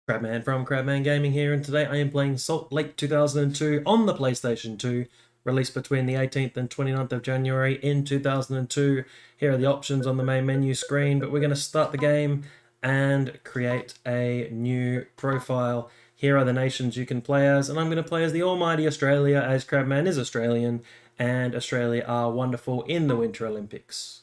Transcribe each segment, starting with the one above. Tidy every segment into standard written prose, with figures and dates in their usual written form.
Crabman from Crabman Gaming here, and today I am playing Salt Lake 2002 on the PlayStation 2, released between the 18th and 29th of January in 2002. Here are the options on the main menu screen, but we're going to start the game and create a new profile. Here are the nations you can play as, and I'm going to play as the almighty Australia, as Crabman is Australian, and Australia are wonderful in the Winter Olympics.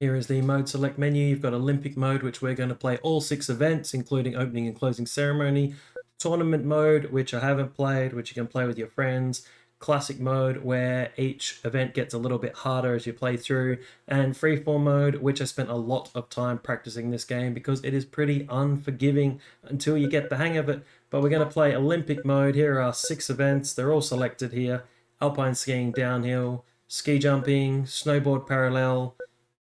Here is the mode select menu. You've got Olympic mode, which we're going to play all 6 events, including opening and closing ceremony. Tournament mode, which I haven't played, which you can play with your friends. Classic mode, where each event gets a little bit harder as you play through. And freeform mode, which I spent a lot of time practicing this game because it is pretty unforgiving until you get the hang of it. But we're going to play Olympic mode. Here are 6 events. They're all selected here. Alpine skiing downhill, ski jumping, snowboard parallel,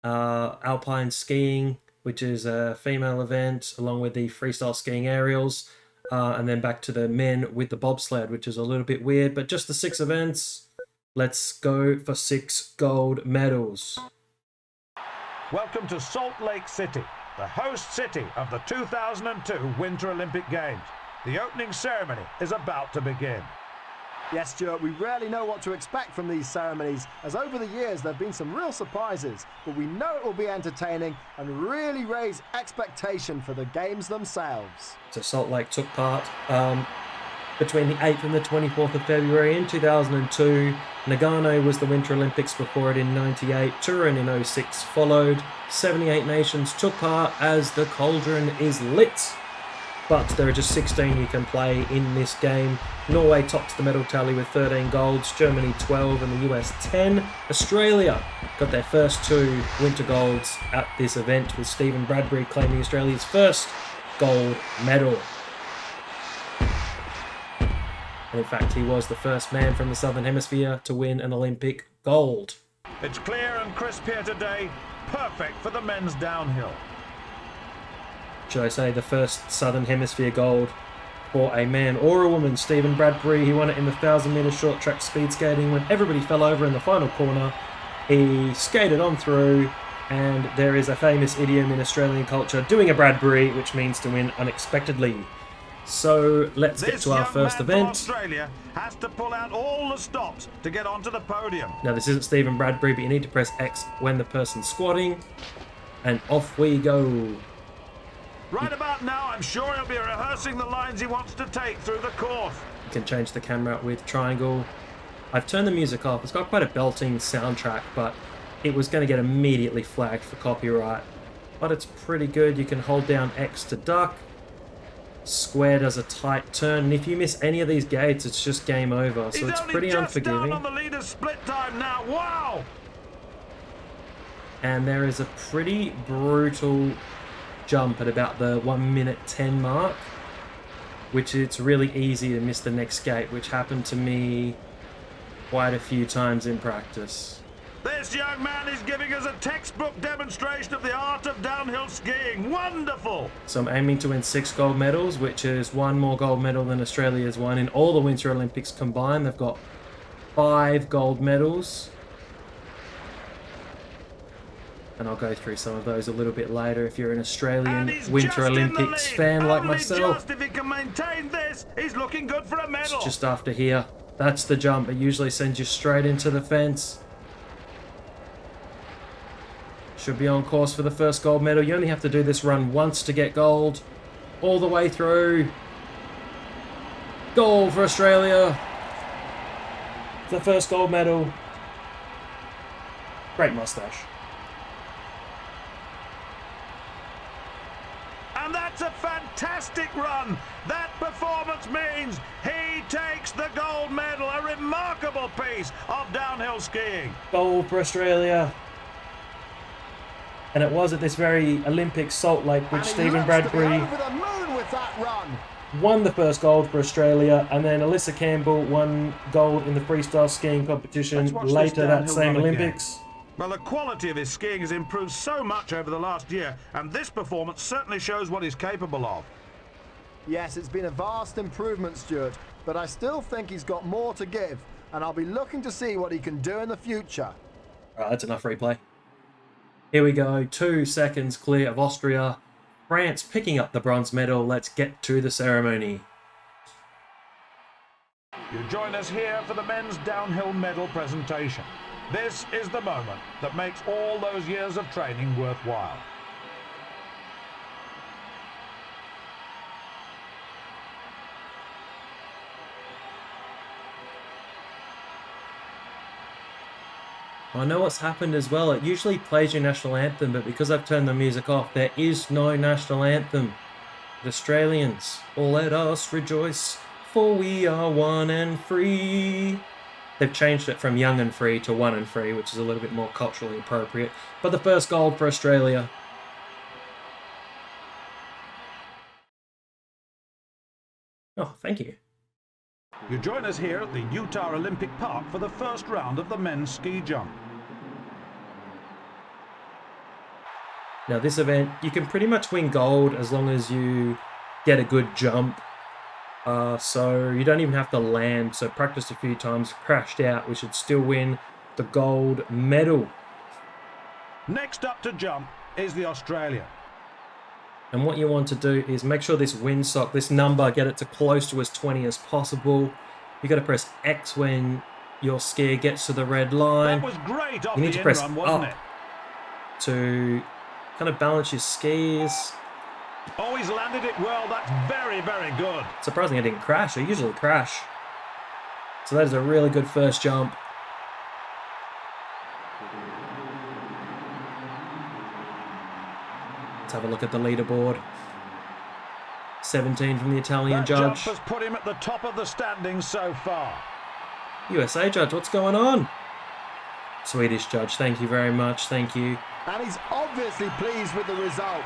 Alpine skiing, which is a female event, along with the freestyle skiing aerials, and then back to the men with the bobsled, which is a little bit weird, but just the 6 events. Let's go for 6 gold medals. Welcome to Salt Lake City, the host city of the 2002 Winter Olympic Games. The opening ceremony is about to begin. Yes, Stuart, we rarely know what to expect from these ceremonies, as over the years there have been some real surprises, but we know it will be entertaining and really raise expectation for the games themselves. So Salt Lake took part between the 8th and the 24th of February in 2002. Nagano was the Winter Olympics before it in 98. Turin in 06 followed. 78 nations took part as the cauldron is lit. But there are just 16 you can play in this game. Norway tops the medal tally with 13 golds, Germany 12 and the US 10. Australia got their first 2 winter golds at this event, with Stephen Bradbury claiming Australia's first gold medal. And in fact, he was the first man from the Southern Hemisphere to win an Olympic gold. It's clear and crisp here today, perfect for the men's downhill. Should I say the first Southern Hemisphere gold for a man or a woman. Stephen Bradbury, he won it in the 1,000-metre short track speed skating when everybody fell over in the final corner. He skated on through, and there is a famous idiom in Australian culture, doing a Bradbury, which means to win unexpectedly. So let's get to our first event. Australia has to pull out all the stops to get onto the podium. Now this isn't Stephen Bradbury, but you need to press X when the person's squatting, and off we go. Right about now, I'm sure he'll be rehearsing the lines he wants to take through the course. You can change the camera with triangle. I've turned the music off. It's got quite a belting soundtrack, but it was going to get immediately flagged for copyright. But it's pretty good. You can hold down X to duck. Square does a tight turn, and if you miss any of these gates, it's just game over. So it's pretty unforgiving. Down on the leader's split time now. Wow! And there is a pretty brutal jump at about the 1:10 mark, which it's really easy to miss the next gate, which happened to me quite a few times in practice. This young man is giving us a textbook demonstration of the art of downhill skiing. Wonderful! So I'm aiming to win 6 gold medals, which is 1 more gold medal than Australia's won in all the Winter Olympics combined. They've got 5 gold medals. And I'll go through some of those a little bit later if you're an Australian Winter Olympics fan like myself. Just if he can maintain this, he's looking good for a medal. It's just after here. That's the jump. It usually sends you straight into the fence. Should be on course for the first gold medal. You only have to do this run once to get gold. All the way through. Gold for Australia. The first gold medal. Great mustache. And that's a fantastic run. That performance means he takes the gold medal. A remarkable piece of downhill skiing. Gold for Australia. And it was at this very Olympic Salt Lake which Stephen Bradbury won the first gold for Australia, and then Alyssa Campbell won gold in the freestyle skiing competition later that same Olympics. Well, the quality of his skiing has improved so much over the last year, and this performance certainly shows what he's capable of. Yes, it's been a vast improvement, Stuart, but I still think he's got more to give, and I'll be looking to see what he can do in the future. Right, that's enough replay. Here we go, 2 seconds clear of Austria. France picking up the bronze medal. Let's get to the ceremony. You join us here for the men's downhill medal presentation. This is the moment that makes all those years of training worthwhile. I know what's happened as well. It usually plays your national anthem, but because I've turned the music off, there is no national anthem. The Australians, let us rejoice, for we are one and free. They've changed it from young and free to one and free, which is a little bit more culturally appropriate. But the first gold for Australia. Oh, thank you. You join us here at the Utah Olympic Park for the first round of the men's ski jump. Now this event, you can pretty much win gold as long as you get a good jump. So you don't even have to land. So practiced a few times, crashed out. We should still win the gold medal. Next up to jump is the Australian. And what you want to do is make sure this windsock, this number, get it to close to as 20 as possible. You got to press X when your skier gets to the red line. That was great off You need the to press in-run, wasn't it? to kind of balance your skis. Oh, he's landed it well. That's very, very good. Surprising I didn't crash. I usually crash. So that is a really good first jump. Let's have a look at the leaderboard. 17 from the Italian That judge. jump has put him at the top of the standings so far. USA judge, what's going on? Swedish judge, thank you very much, thank you. And he's obviously pleased with the result.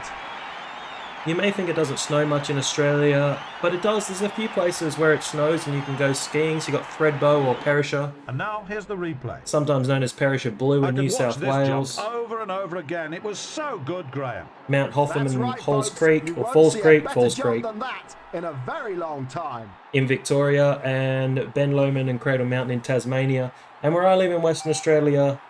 You may think it doesn't snow much in Australia, but it does. There's a few places where it snows and you can go skiing. So you've got Thredbo or Perisher, And now here's the replay. sometimes known as Perisher Blue in New South Wales. Jump over and over again. It was so good, Graham. Mount Hotham That's and right, Halls folks. Creek, You or won't Falls see a Creek, better Falls jump Creek than that in a very long time. in Victoria, and Ben Lomond and Cradle Mountain in Tasmania. And where I live in Western Australia,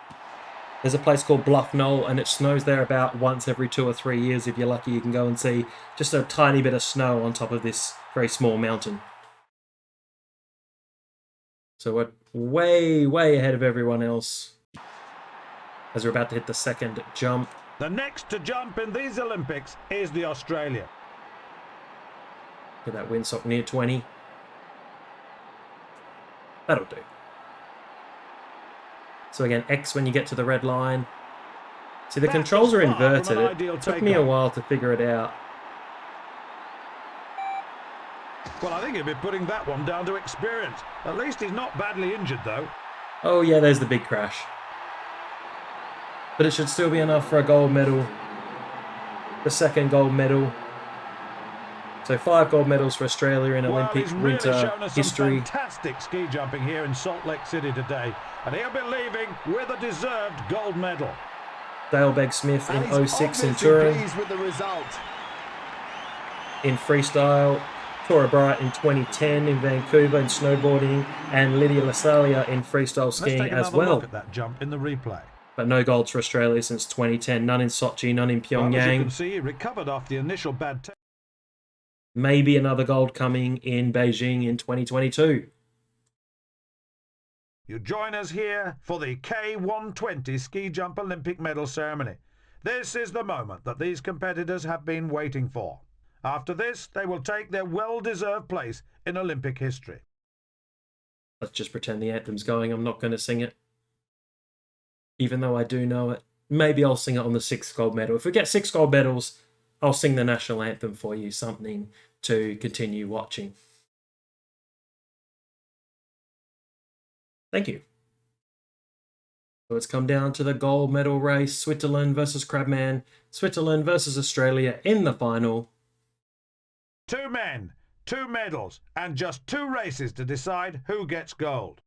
there's a place called Bluff Knoll, and it snows there about once every 2 or 3 years. If you're lucky, you can go and see just a tiny bit of snow on top of this very small mountain. So we're way, way ahead of everyone else as we're about to hit the second jump. The next to jump in these Olympics is the Australian. Get that windsock near 20. That'll do. So again, X when you get to the red line. See, the That controls are was far from an inverted. ideal It took me a takeoff. while to figure it out. Well, I think he'll be putting that one down to experience. At least he's not badly injured, though. Oh yeah, there's the big crash. But it should still be enough for a gold medal. The second gold medal. So 5 gold medals for Australia in Well, Olympic he's really winter shown us some history. fantastic ski jumping here in Salt Lake City today. And he'll be leaving with a deserved gold medal. Dale Begg-Smith in And he's 06 in obviously Turin. pleased with the result. In freestyle, Tora Bright in 2010 in Vancouver in snowboarding, and Lydia Lasalia in freestyle Let's skiing take as another well. look at that jump in the replay. But no golds for Australia since 2010. None in Sochi, none in Well, as you Pyongyang. can see, he recovered off the initial bad take. Maybe another gold coming in Beijing in 2022. You join us here for the K120 ski jump Olympic medal ceremony. This is the moment that these competitors have been waiting for. After this, they will take their well-deserved place in Olympic history. Let's just pretend the anthem's going. I'm not going to sing it. Even though I do know it. Maybe I'll sing it on the 6th gold medal. If we get 6 gold medals, I'll sing the national anthem for you. Something to continue watching. Thank you. So it's come down to the gold medal race. Switzerland versus Crabman. Switzerland versus Australia in the final. 2 men, 2 medals, and just 2 races to decide who gets gold.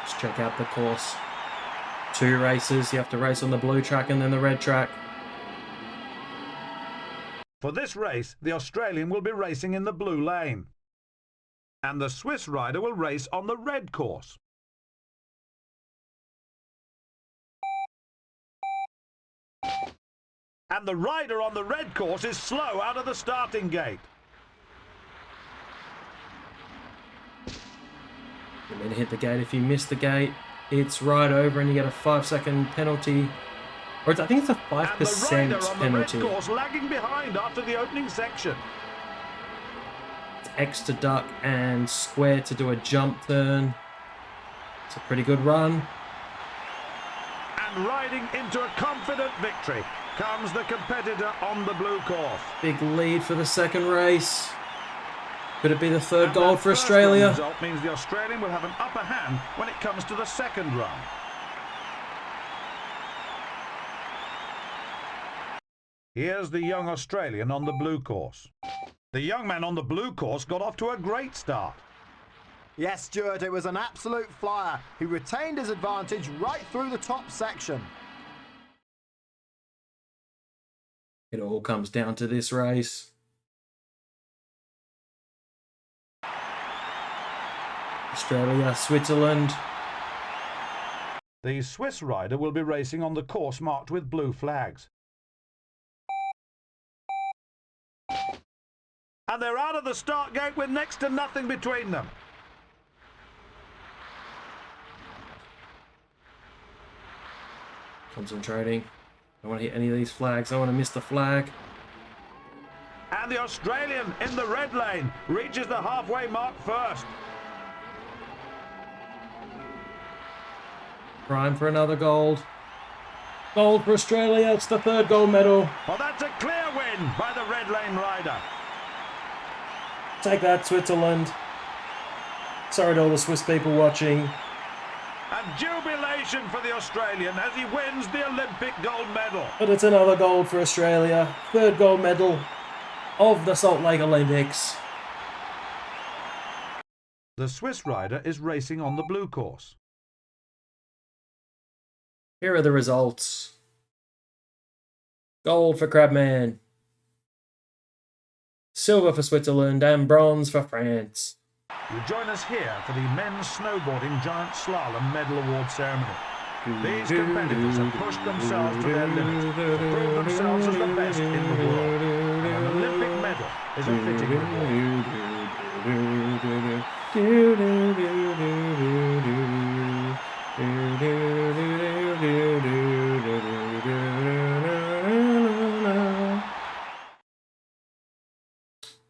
Let's check out the course. 2 races. You have to race on the blue track and then the red track. For this race, the Australian will be racing in the blue lane. And the Swiss rider will race on the red course. And the rider on the red course is slow out of the starting gate. You need to hit the gate. If you miss the gate, it's right over and you get a 5-second penalty. Or I think it's a 5% and the rider on penalty. the red course lagging behind after the opening section. It's X to duck and square to do a jump turn. It's a pretty good run. And riding into a confident victory comes the competitor on the blue course. Big lead for the second race. Could it be the third And gold that for first Australia? run result means the Australian will have an upper hand when it comes to the second run. Here's the young Australian on the blue course. The young man on the blue course got off to a great start. Yes, Stuart, it was an absolute flyer. He retained his advantage right through the top section. It all comes down to this race. Australia, Switzerland. The Swiss rider will be racing on the course marked with blue flags. And they're out of the start gate with next to nothing between them. Concentrating. I don't want to hit any of these flags. I don't want to miss the flag. And the Australian in the red lane reaches the halfway mark first. Prime for another gold. Gold for Australia. It's the third gold medal. Well, that's a clear win by the red lane rider. Take that, Switzerland. Sorry to all the Swiss people watching. And jubilation for the Australian as he wins the Olympic gold medal. But it's another gold for Australia. Third gold medal of the Salt Lake Olympics. The Swiss rider is racing on the blue course. Here are the results. Gold for Crabman. Silver for Switzerland and bronze for France. You join us here for the men's snowboarding giant slalom medal award ceremony. These competitors have pushed themselves to their limit, to prove themselves as the best in the world. And an Olympic medal is a fitting reward.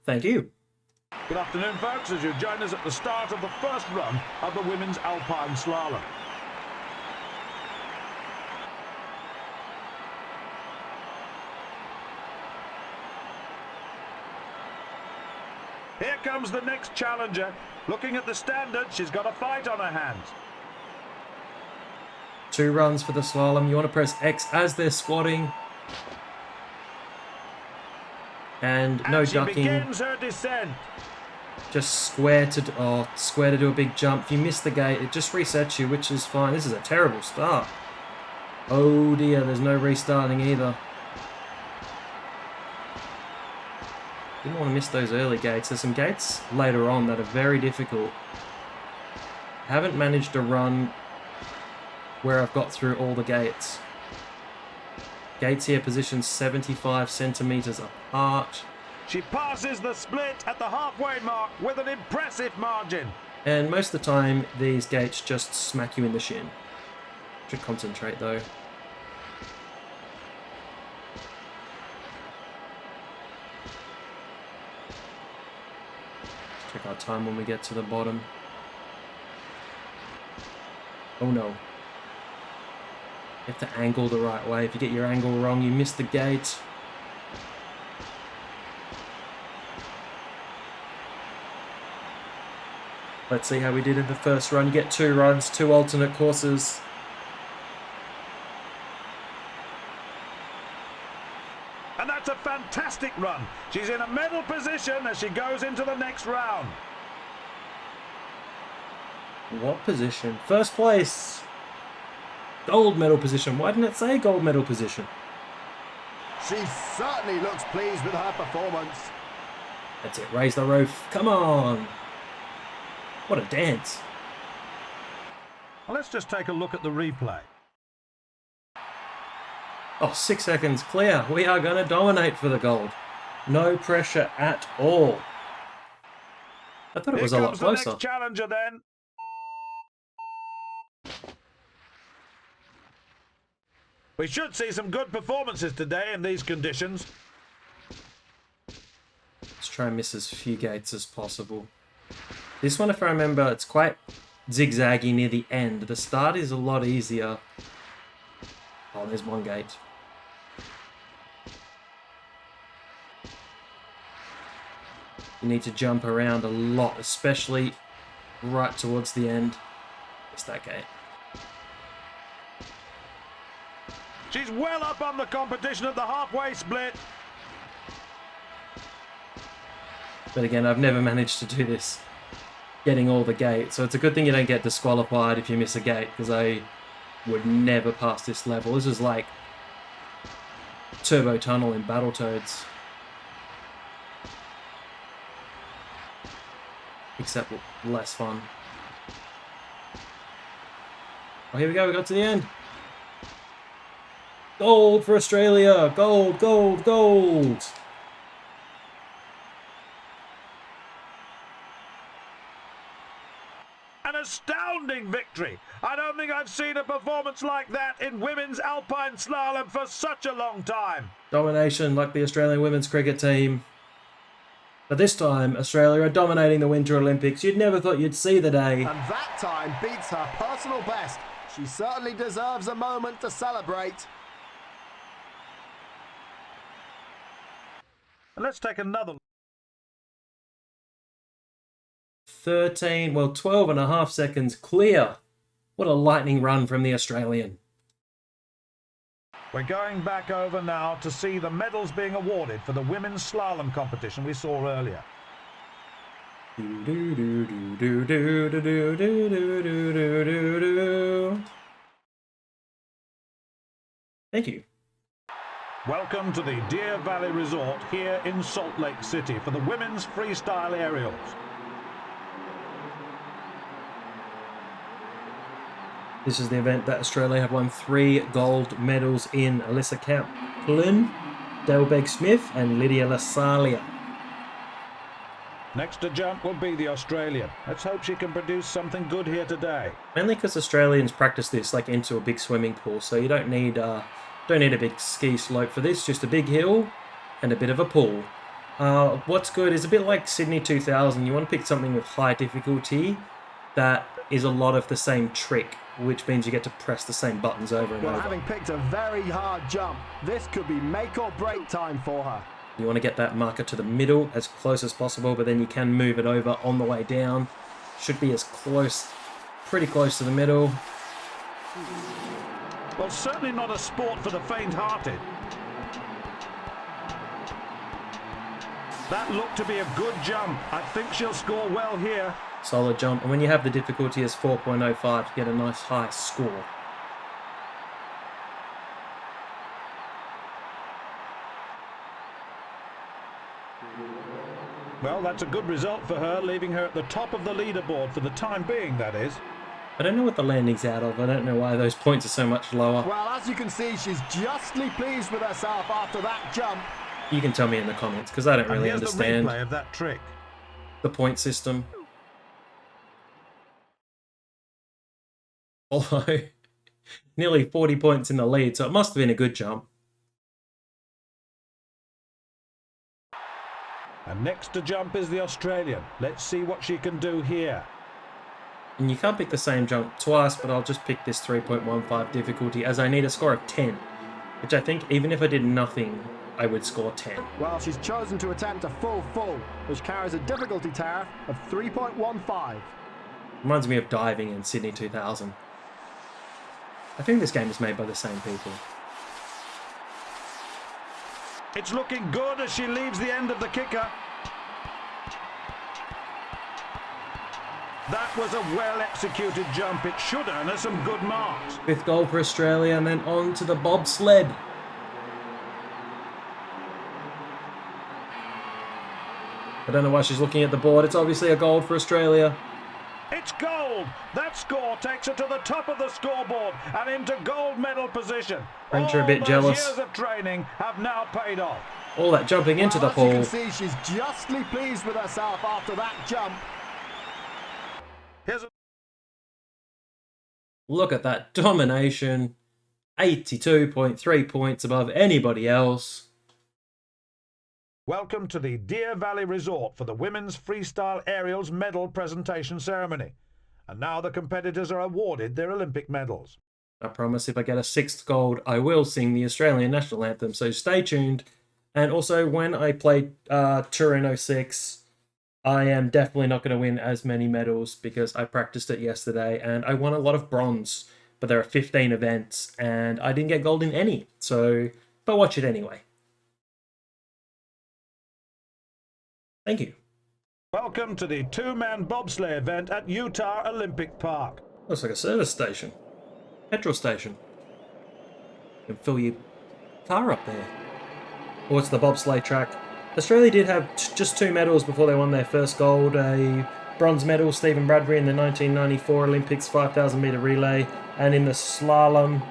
Thank you. Good afternoon, folks, as you join us at the start of the first run of the women's Alpine Slalom. Here comes the next challenger. Looking at the standard, she's got a fight on her hands. 2 runs for the slalom. You want to press X as they're squatting. And no she ducking. Begins her descent. Just square to do a big jump. If you miss the gate, it just resets you, which is fine. This is a terrible start. Oh dear, there's no restarting either. Didn't want to miss those early gates. There's some gates later on that are very difficult. I haven't managed to run where I've got through all the gates. Gates here positioned 75 centimeters apart. She passes the split at the halfway mark with an impressive margin. And most of the time, these gates just smack you in the shin. Should concentrate though. Check our time when we get to the bottom. Oh no. You have to angle the right way. If you get your angle wrong, you miss the gate. Let's see how we did in the first run. You get 2 runs, 2 alternate courses. And that's a fantastic run. She's in a medal position as she goes into the next round. What position? First place. Gold medal position. Why didn't it say gold medal position? She certainly looks pleased with her performance. That's it. Raise the roof. Come on. What a dance. Well, let's just take a look at the replay. Oh, 6 seconds clear. We are going to dominate for the gold. No pressure at all. I thought it was a lot Here comes the closer. next challenger then. We should see some good performances today in these conditions. Let's try and miss as few gates as possible. This one, if I remember, it's quite zigzaggy near the end. The start is a lot easier. Oh, there's one gate. You need to jump around a lot, especially right towards the end. It's that gate. She's well up on the competition at the halfway split. But again, I've never managed to do this, getting all the gates. So it's a good thing you don't get disqualified if you miss a gate, because I would never pass this level. This is like Turbo Tunnel in Battletoads. Except less fun. Oh, here we go. We got to the end. Gold for Australia. Gold, gold, gold. An astounding victory. I don't think I've seen a performance like that in women's Alpine slalom for such a long time. Domination like the Australian women's cricket team. But this time, Australia are dominating the Winter Olympics. You'd never thought you'd see the day. And that time beats her personal best. She certainly deserves a moment to celebrate. And let's take another. 12 and a half seconds clear. What a lightning run from the Australian. We're going back over now to see the medals being awarded for the women's slalom competition we saw earlier. Thank you. Welcome to the Deer Valley Resort here in Salt Lake City for the women's freestyle aerials. This is the event that Australia have won 3 gold medals in. Alyssa Kaplan, Delbeg Smith and Lydia Lasalia. Next to jump will be the Australian. Let's hope she can produce something good here today. Mainly because Australians practice this like into a big swimming pool, so you don't need a big ski slope for this, just a big hill and a bit of a pool. What's good is a bit like Sydney 2000, you want to pick something with high difficulty that is a lot of the same trick, which means you get to press the same buttons over and Well, over. having picked a very hard jump, this could be make or break time for her. You want to get that marker to the middle as close as possible, but then you can move it over on the way down. Should be as close, pretty close to the middle. Well, certainly not a sport for the faint-hearted. That looked to be a good jump. I think she'll score well here. Solid jump, and when you have the difficulty as 4.05, you get a nice high score. Well, that's a good result for her, leaving her at the top of the leaderboard for the time being, that is. I don't know what the landing's out of. I don't know why those points are so much lower. Well, as you can see, she's justly pleased with herself after that jump. You can tell me in the comments, because I don't really and here's understand the replay of that trick. the point system. Although, nearly 40 points in the lead, so it must have been a good jump. And next to jump is the Australian. Let's see what she can do here. And you can't pick the same jump twice, but I'll just pick this 3.15 difficulty, as I need a score of 10. Which I think, even if I did nothing, I would score 10. Well, she's chosen to attempt a full, which carries a difficulty tariff of 3.15. Reminds me of diving in Sydney 2000. I think this game is made by the same people. It's looking good as she leaves the end of the kicker. That was a well-executed jump. It should earn her some good marks. 5th goal for Australia, and then on to the bobsled. I don't know why she's looking at the board. It's obviously a gold for Australia. It's gold! That score takes her to the top of the scoreboard and into gold medal position. French are a bit All jealous. those years of training have now paid off. All that jumping into the As you pool. can see, she's justly pleased with herself after that jump. Here's a Look at that domination. 82.3 points above anybody else. welcome to the Deer Valley Resort for the Women's Freestyle Aerials Medal Presentation Ceremony. And now the competitors are awarded their Olympic medals. I promise if I get a 6th gold, I will sing the Australian national anthem, so stay tuned. And also, when I play Turin 06, I am definitely not going to win as many medals because I practiced it yesterday and I won a lot of bronze. But there are 15 events and I didn't get gold in any, so but watch it anyway. Thank you. Welcome to the two-man bobsleigh event at Utah Olympic Park. Looks like a service station. Petrol station. You can fill your car up there. Or it's the bobsleigh track. Australia did have just 2 medals before they won their first gold. A bronze medal, Stephen Bradbury, in the 1994 Olympics 5,000 metre relay. And in the slalom,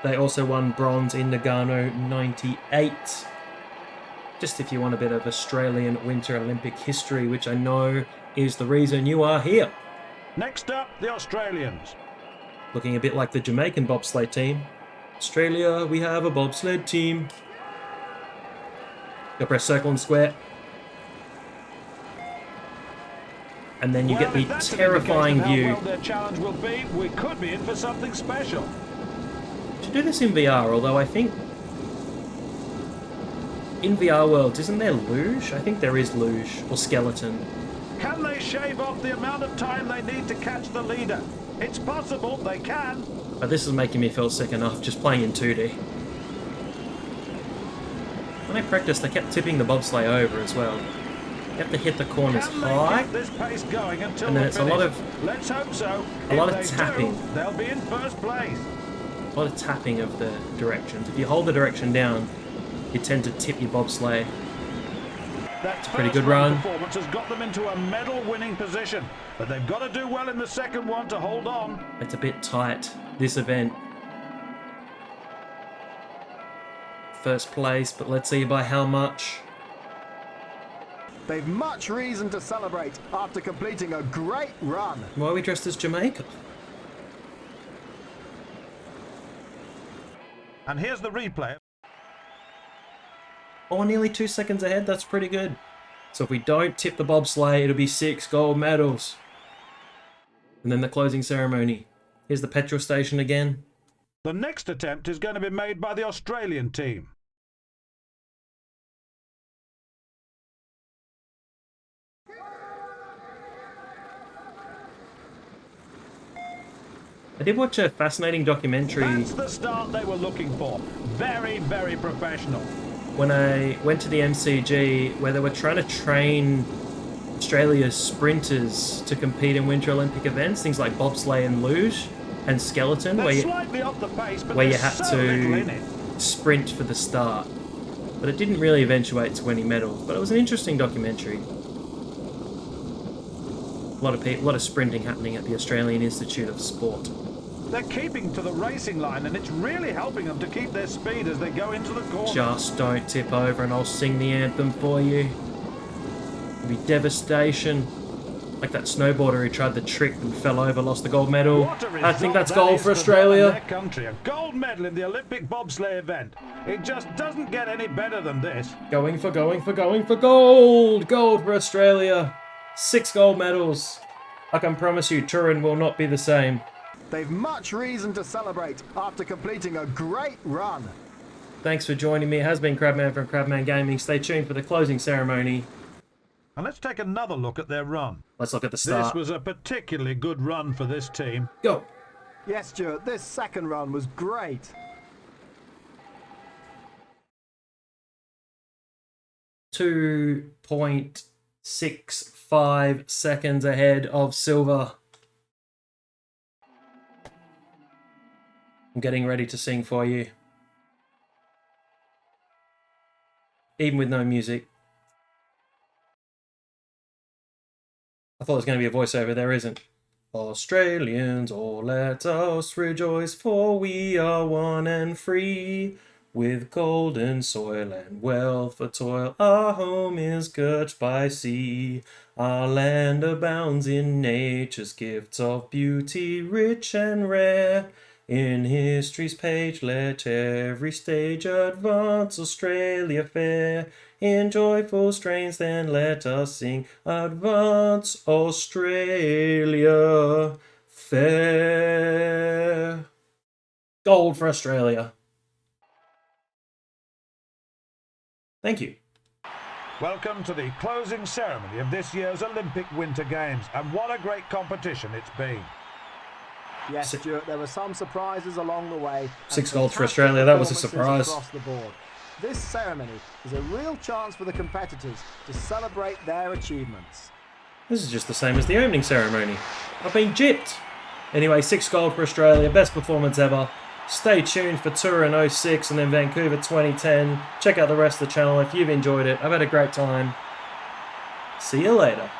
they also won bronze in Nagano 98. Just if you want a bit of Australian Winter Olympic history, which I know is the reason you are here. Next up, the Australians. Looking a bit like the Jamaican bobsleigh team. Australia, we have a bobsled team. You press circle and square. And then you get the if that's an terrifying indication view. of how well their challenge will be, we could be in for something special. To do this in VR, although I think in VR worlds, isn't there luge? I think there is luge or skeleton. Can they shave off the amount of time they need to catch the leader? It's possible they can. But this is making me feel sick enough just playing in 2D. When I practiced, I kept tipping the bobsleigh over as well. You have to hit the corners Can they high, keep this pace going until and then the it's a lot finish? of Let's hope so. a lot If of they tapping. do, they'll be in first place. a lot of tapping of the directions. If you hold the direction down, you tend to tip your bobsleigh. That pretty first good run. performance has got them into a medal-winning position, but they've got to do well in the second one to hold on. It's a bit tight, this event. First place, but let's see by how much. They've much reason to celebrate after completing a great run. Why are we dressed as Jamaica? And here's the replay. Oh, nearly 2 seconds ahead. That's pretty good. So if we don't tip the bobsleigh, it'll be 6 gold medals. And then the closing ceremony. Here's the petrol station again. The next attempt is going to be made by the Australian team. I did watch a fascinating documentary That's the start they were looking for. Very, very professional. when I went to the MCG where they were trying to train Australia's sprinters to compete in Winter Olympic events, things like bobsleigh and luge and skeleton, They're where you, slightly off the pace, but where you there's had so little in it. to sprint for the start. But it didn't really eventuate to any medals, but it was an interesting documentary. A lot of sprinting happening at the Australian Institute of Sport. They're keeping to the racing line, and it's really helping them to keep their speed as they go into the corner. Just don't tip over and I'll sing the anthem for you. It'll be devastation. Like that snowboarder who tried the trick and fell over, lost the gold medal. What a I think result that's that gold is for them and Australia. their country. A gold medal in the Olympic bobsleigh event. It just doesn't get any better than this. Going for gold! Gold for Australia. 6 gold medals. I can promise you Turin will not be the same. They've much reason to celebrate after completing a great run. Thanks for joining me. It has been Crabman from Crabman Gaming. Stay tuned for the closing ceremony. And let's take another look at their run. Let's look at the This start. was a particularly good run for this team. Go! Yes, Stuart, this second run was great. .65 seconds ahead of silver. I'm getting ready to sing for you. Even with no music. I thought there was going to be a voiceover, there isn't. Australians, oh let us rejoice, for we are one and free. With golden soil and wealth for toil, our home is girt by sea. Our land abounds in nature's gifts of beauty, rich and rare. In history's page let every stage advance Australia fair. In joyful strains then let us sing, advance Australia fair. Gold for Australia. Thank you. Welcome to the closing ceremony of this year's Olympic Winter Games, and what a great competition it's been. Yes, Stuart, there were some surprises along the way. 6 gold for Australia, that was a surprise. Across the board. This ceremony is a real chance for the competitors to celebrate their achievements. This is just the same as the opening ceremony. I've been gypped. Anyway, 6 gold for Australia, best performance ever. Stay tuned for Turin 06 and then Vancouver 2010. Check out the rest of the channel if you've enjoyed it. I've had a great time. See you later.